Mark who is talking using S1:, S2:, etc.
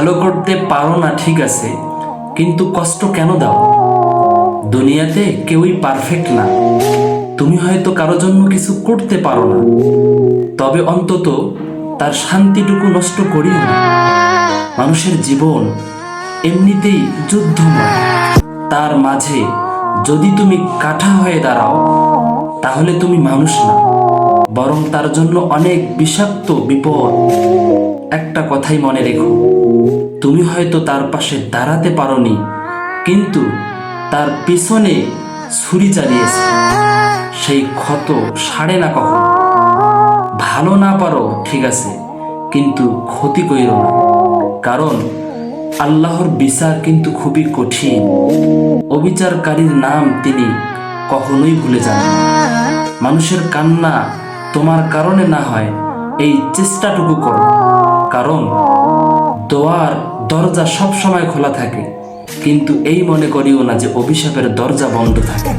S1: ভালো করতে পারো না ঠিক আছে, কিন্তু কষ্ট কেন দাও? দুনিয়াতে কেউই পারফেক্ট না। তুমি হয়তো কারো জন্য কিছু করতে পারো না, তবে অন্তত তার শান্তিটুকু নষ্ট করিও না। মানুষের জীবন এমনিতেই যুদ্ধময়। তার মাঝে যদি তুমি কাঁটা হয়ে দাঁড়াও, তাহলে তুমি মানুষ না, বরং তার জন্য অনেক বিষাক্ত বিপদ। একটা কথাই মনে রেখো, তুমি হয়তো তার পাশে দাঁড়াতে পারোনি, কিন্তু তার পিছনে ছুরি চালিয়েছে। সেই ক্ষত সারে না কখন। ভালো না পারো ঠিক আছে, কিন্তু ক্ষতি কইরো না, কারণ আল্লাহর বিচার কিন্তু খুবই কঠিন। অবিচারকারীর নাম তিনি কখনোই ভুলে যান না। মানুষের কান্না তোমার কারণে না হয়, এই চেষ্টাটুকু করো, কারণ দোয়ার দরজা সব সময় খোলা থাকে, কিন্তু এই মনে করিও না যে অভিশাপের দরজা বন্ধ থাকে।